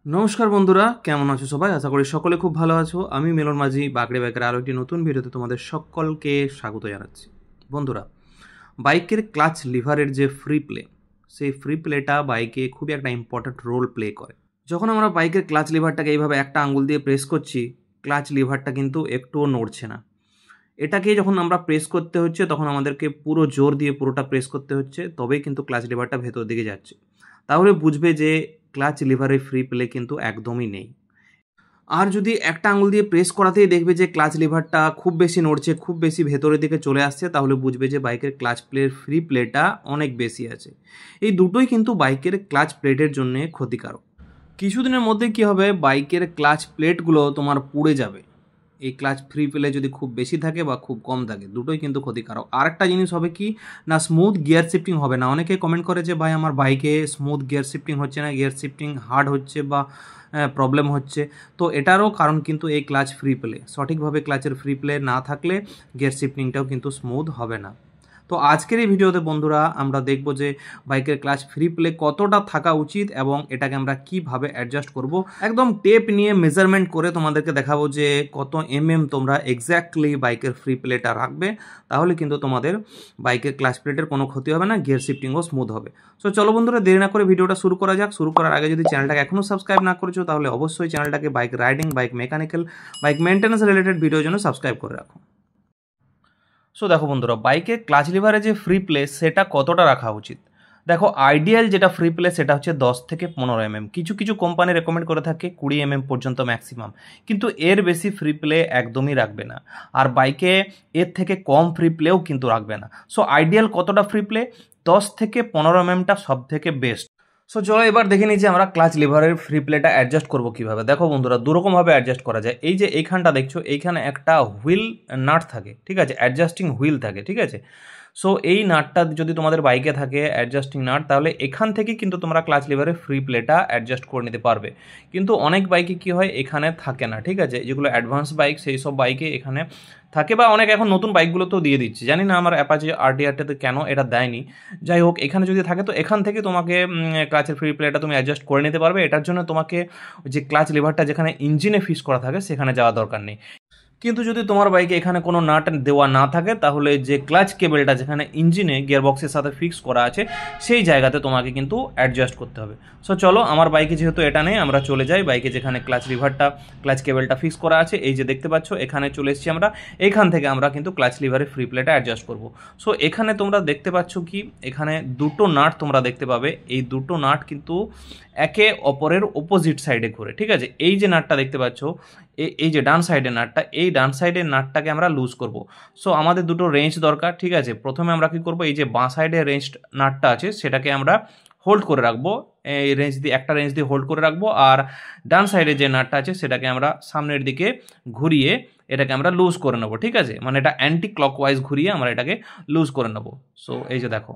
নমস্কার বন্ধুরা, কেমন আছো সবাই? আশা করি সকলে খুব ভালো আছো। আমি মিলন মাঝি বাগড়ে বাইকের আরও একটি নতুন ভিডিওতে তোমাদের সকলকে স্বাগত জানাচ্ছি। বন্ধুরা, বাইকের ক্লাচ লিভারের যে ফ্রি প্লে, সেই ফ্রি প্লেটা বাইকে খুবই একটা ইম্পর্ট্যান্ট রোল প্লে করে। যখন আমরা বাইকের ক্লাচ লিভারটাকে এইভাবে একটা আঙ্গুল দিয়ে প্রেস করছি, ক্লাচ লিভারটা কিন্তু একটুও নড়ছে না। এটাকে যখন আমরা প্রেস করতে হচ্ছে তখন আমাদেরকে পুরো জোর দিয়ে পুরোটা প্রেস করতে হচ্ছে, তবেই কিন্তু ক্লাচ লিভারটা ভেতর দিকে যাচ্ছে। তাহলে বুঝবে যে ক্লাচ লিভারের ফ্রি প্লে কিন্তু একদমই নেই। আর যদি একটা আঙুল দিয়ে প্রেস করাতেই দেখবে যে ক্লাচ লিভারটা খুব বেশি নড়ছে, খুব বেশি ভেতরের দিকে চলে আসছে, তাহলে বুঝবে যে বাইকের ক্লাচ প্লের ফ্রি প্লেটা অনেক বেশি আছে। এই দুটোই কিন্তু বাইকের ক্লাচ প্লেটের জন্য ক্ষতিকারক। কিছুদিনের মধ্যে কি হবে, বাইকের ক্লাচ প্লেটগুলো তোমার পুড়ে যাবে। এই ক্লাচ ফ্রি প্লে যদি খুব বেশি থাকে বা খুব কম থাকে, দুটোই কিন্তু ক্ষতিকারক। আরেকটা জিনিস হবে কি না, স্মুথ গিয়ার শিফটিং হবে না। অনেকে কমেন্ট করে যে ভাই আমার বাইকে স্মুথ গিয়ার শিফটিং হচ্ছে না, গিয়ার শিফটিং হার্ড হচ্ছে বা প্রবলেম হচ্ছে। তো এটারও কারণ কিন্তু এই ক্লাচ ফ্রি প্লে। সঠিকভাবে ক্লাচের ফ্রি প্লে না থাকলে গিয়ার শিফটিংটাও কিন্তু স্মুথ হবে না। তো আজকের এই ভিডিওতে বন্ধুরা আমরা দেখব যে বাইকের ক্লাচ ফ্রি প্লে কতটা থাকা উচিত এবং এটাকে আমরা কিভাবে অ্যাডজাস্ট করব। একদম টেপ নিয়ে মেজারমেন্ট করে তোমাদেরকে দেখাবো যে কত তোমরা এক্স্যাক্টলি বাইকের ফ্রি প্লেটা রাখবে, তাহলে কিন্তু তোমাদের বাইকের ক্লাচ প্লেটের কোনো ক্ষতি হবে না, গিয়ার শিফটিংও স্মুথ হবে। সো চলো বন্ধুরা, দেরি না করে ভিডিওটা শুরু করা যাক। শুরু করার আগে যদি চ্যানেলটাকে এখনও সাবস্ক্রাইব না করেছো তাহলে অবশ্যই চ্যানেলটাকে bike riding, bike mechanical, bike maintenance related ভিডিওর জন্য সাবস্ক্রাইব করে রাখো। সো দেখো বন্ধুরা, বাইকে ক্লাচ লিভারে যে ফ্রি প্লে সেটা কতটা রাখা উচিত। দেখো, আইডিয়াল যেটা ফ্রি প্লে সেটা হচ্ছে 10 থেকে 15 কিছু কিছু কোম্পানি রেকমেন্ড করে থাকে 20 পর্যন্ত ম্যাক্সিমাম, কিন্তু এর বেশি ফ্রি প্লে একদমই রাখবে না। আর বাইকে এর থেকে কম ফ্রি প্লেও কিন্তু রাখবে না। সো আইডিয়াল কতটা ফ্রি প্লে, 10 থেকে 15 সব থেকে বেস্ট। সো চলো এবার দেখে নিই যে আমরা ক্লাচ লিভারের ফ্রি প্লেটা অ্যাডজাস্ট করবো কীভাবে। দেখো বন্ধুরা, দুরকমভাবে অ্যাডজাস্ট করা যায়। এই যে এইখানটা দেখছো, এইখানে একটা হুইল নাট থাকে, ঠিক আছে, অ্যাডজাস্টিং হুইল থাকে, ঠিক আছে। সো এই নাটটা যদি তোমাদের বাইকে থাকে অ্যাডজাস্টিং নাট, তাহলে এখান থেকে কিন্তু তোমরা ক্লাচ লিভারের ফ্রি প্লেটা অ্যাডজাস্ট করে নিতে পারবে। কিন্তু অনেক বাইকে কি হয়, এখানে থাকে না, ঠিক আছে। যেগুলো অ্যাডভান্স বাইক সেই সব বাইকে এখানে থাকে, বা অনেক এখন নতুন বাইকগুলোতেও দিয়ে দিচ্ছে। জানি না আমার অ্যাপাচি আরটিআরটাতে কেন এটা দেয়নি। যাই হোক, এখানে যদি থাকে তো এখান থেকে তোমাকে ক্লাচের ফ্রি প্লেটা তুমি অ্যাডজাস্ট করে নিতে পারবে। এটার জন্য তোমাকে যে ক্লাচ লিভারটা যেখানে ইঞ্জিনে ফিক্স করা থাকে সেখানে যাওয়া দরকার নেই। কিন্তু যদি তোমার বাইকে এখানে কোনো নাট দেওয়া না থাকে, তাহলে যে ক্লাচ কেবেলটা যেখানে ইঞ্জিনে গিয়ারবক্সের সাথে ফিক্স করা আছে সেই জায়গাতে তোমাকে কিন্তু অ্যাডজাস্ট করতে হবে। সো চলো, আমার বাইকে যেহেতু এটা নেই, আমরা চলে যাই বাইকে যেখানে ক্লাচ কেবেলটা ফিক্স করা আছে। এই যে দেখতে পাচ্ছ, এখানে চলে এসেছি আমরা। এইখান থেকে আমরা কিন্তু ক্লাচ লিভারের ফ্রি প্লেটা অ্যাডজাস্ট করব। সো এখানে তোমরা দেখতে পাচ্ছ কি, এখানে দুটো নাট তোমরা দেখতে পাবে। এই দুটো নাট কিন্তু একে অপরের অপোজিট সাইডে ঘুরে, ঠিক আছে। এই যে নাটটা দেখতে পাচ্ছ, এই যে ডান সাইডের নাটটা, এই ডান সাইডের নাটটাকে আমরা লুজ করব। সো আমাদের দুটো রেঞ্জ দরকার, ঠিক আছে। প্রথমে আমরা কি করব, এই যে বাঁ সাইডের রেঞ্জ নাটটা আছে সেটাকে আমরা হোল্ড করে রাখবো। এই একটা রেঞ্জ দিয়ে হোল্ড করে রাখবো, আর ডান সাইডে যে নাটটা আছে সেটাকে আমরা সামনের দিকে ঘুরিয়ে এটাকে আমরা লুজ করে নেবো, ঠিক আছে। মানে এটা অ্যান্টি ক্লকওয়াইজ ঘুরিয়ে আমরা এটাকে লুজ করে নেবো। সো এই যে দেখো,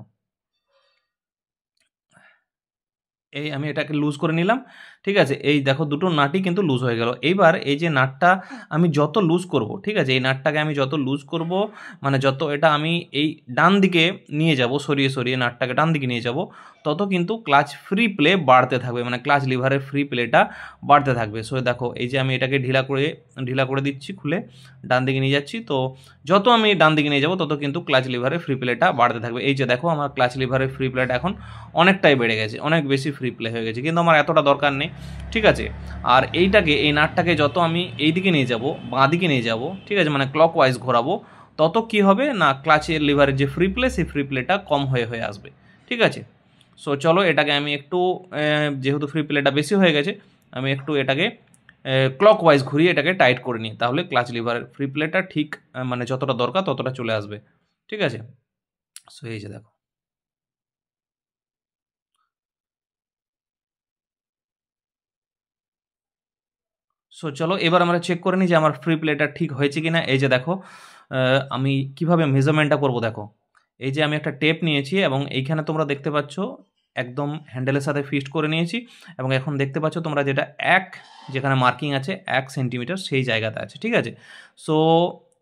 এই আমি এটাকে লুজ করে নিলাম, ঠিক আছে। এই দেখো, দুটো নাটই কিন্তু লুজ হয়ে গেল। এইবার এই যে নাটটা আমি যত লুজ করব, ঠিক আছে, এই নাটটাকে আমি যত লুজ করব, মানে যত এটা আমি এই ডান দিকে নিয়ে যাব, সরিয়ে সরিয়ে নাটটাকে ডান দিকে নিয়ে যাব, তত কিন্তু ক্লাচ ফ্রি প্লে বাড়তে থাকবে, মানে ক্লাচ লিভারের ফ্রি প্লেটা বাড়তে থাকবে। সো দেখো, এই যে আমি এটাকে ঢিলা করে দিচ্ছি, খুলে ডান দিকে নিয়ে যাচ্ছি। তো যত আমি ডান দিকে নিয়ে যাব তত কিন্তু ক্লাচ লিভারের ফ্রি প্লেটা বাড়তে থাকবে। এই যে দেখো, আমার ক্লাচ লিভারের ফ্রি প্লেটা এখন অনেকটাই বেড়ে গেছে, অনেক বেশি ফ্রি প্লে হয়ে গেছে, কিন্তু আমার এতটা দরকার নেই, ঠিক আছে। আর এই নাটটাকে যত আমি এই দিকে নিয়ে যাব, বাঁ দিকে নিয়ে যাব, ঠিক আছে, মানে ক্লকওয়াইজ ঘোরাবো, তত কি হবে না, ক্লাচের লিভারের যে ফ্রি প্লে সেই ফ্রি প্লেটা কম হয়ে হয়ে আসবে, ঠিক আছে। সো চলো, এটাকে আমি একটু যেহেতু ফ্রি প্লেটা বেশি হয়ে গেছে, আমি একটু এটাকে ক্লকওয়াইজ ঘুরিয়ে এটাকে টাইট করে নিই, তাহলে ক্লাচ লিভারের ফ্রি প্লেটা ঠিক মানে যতটা দরকার ততটা চলে আসবে, ঠিক আছে। সো এই যে দেখো। সো চলো এবার আমরা চেক করে নিই যে আমার ফ্রি প্লেটা ঠিক হয়েছে কি না। এই যে দেখো, আমি কিভাবে মেজারমেন্টটা করব দেখো। এই যে আমি একটা টেপ নিয়েছি এবং এইখানে তোমরা দেখতে পাচ্ছ একদম হ্যান্ডেলের সাথে ফিক্সড করে নিয়েছি, এবং এখন দেখতে পাচ্ছ তোমরা যেটা যেখানে মার্কিং আছে 1 সেন্টিমিটার সেই জায়গাতে আছে, ঠিক আছে। সো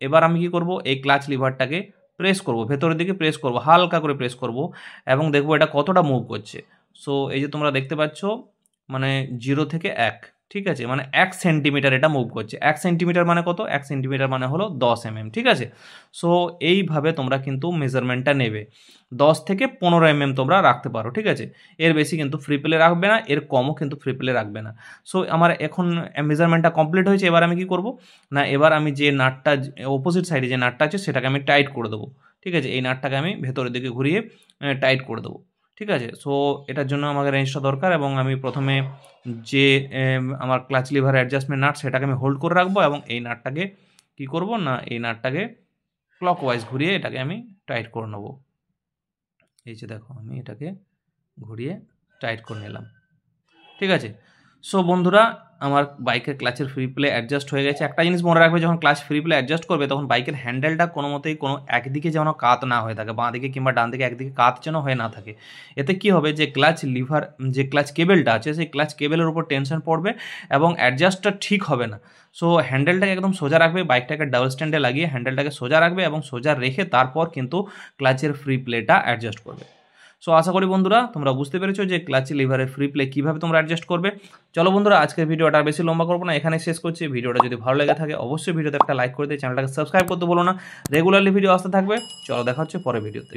এবার আমি কি করব, এই ক্লাচ লিভারটাকে প্রেস করব, ভেতরের দিকে প্রেস করব, হালকা করে প্রেস করব, এবং দেখবো এটা কতটা মুভ করছে। সো এই যে তোমরা দেখতে পাচ্ছ মানে 0 থেকে 1, ঠিক আছে, মানে 1 সেন্টিমিটার এটা মুভ করছে। 1 সেন্টিমিটার মানে কত? 1 সেন্টিমিটার মানে হলো 10 mm, ঠিক আছে। সো এইভাবে তোমরা কিন্তু মেজারমেন্টটা নেবে। 10 থেকে 15 mm তোমরা রাখতে পারো, ঠিক আছে। এর বেশি কিন্তু ফ্রি প্লে রাখবে না, এর কমও কিন্তু ফ্রি প্লে রাখবে না। সো আমার এখন মেজারমেন্টটা কমপ্লিট হয়েছে। এবার আমি কি করব না, এবার আমি যে নাটটা অপোজিট সাইডে যে নাটটা আছে সেটাকে আমি টাইট করে দেবো, ঠিক আছে। এই নাটটাকে আমি ভেতরের দিকে ঘুরিয়ে টাইট করে দেবো, ঠিক আছে। সো এটার জন্য আমাকে রেঞ্জটা দরকার, এবং আমি প্রথমে যে আমার ক্লাচ লিভার অ্যাডজাস্টমেন্ট নাট সেটাকে আমি হোল্ড করে রাখবো, এবং এই নাটটাকে কি করব না, এই নাটটাকে ক্লকওয়াইজ ঘুরিয়ে এটাকে আমি টাইট করে নেবো। এই যে দেখো আমি এটাকে ঘুরিয়ে টাইট করে নিলাম, ঠিক আছে। সো বন্ধুরা, আমার বাইকের ক্লাচের ফ্রি প্লে অ্যাডজাস্ট হয়ে গেছে। একটা জিনিস মনে রাখবে, যখন ক্লাচ ফ্রি প্লে অ্যাডজাস্ট করবে তখন বাইকের হ্যান্ডেলটা কোনো মতেই কোনো একদিকে যেন কাত না হয়ে থাকে, বাঁ দিকে কিংবা ডান দিকে একদিকে কাত যেন হয়ে না থাকে। এতে কি হবে, যে ক্লাচ লিভার যে ক্লাচ কেবেলটা আছে সেই ক্লাচ কেবেলের উপর টেনশন পড়বে এবং অ্যাডজাস্টটা ঠিক হবে না। সো হ্যান্ডেলটাকে একদম সোজা রাখবে, বাইকটাকে ডাবল স্ট্যান্ডে লাগিয়ে হ্যান্ডেলটাকে সোজা রাখবে এবং সোজা রেখে তারপর কিন্তু ক্লাচের ফ্রি প্লেটা অ্যাডজাস্ট করবে। সো আশা করি বন্ধুরা তোমরা বুঝতে পেরেছো যে ক্লাচ লিভারের ফ্রি প্লে কীভাবে তোমরা অ্যাডজাস্ট করবে। চলো বন্ধুরা, আজকের ভিডিওটা আর বেশি লম্বা করবো না, এখানে শেষ করছি। ভিডিওটা যদি ভালো লেগে থাকে অবশ্যই ভিডিওতে একটা লাইক করে দিয়ে চ্যানেলটাকে সাবস্ক্রাইব করতে বলো না। রেগুলারলি ভিডিও আসতে থাকবে। চলো দেখা হচ্ছে পরের ভিডিওতে।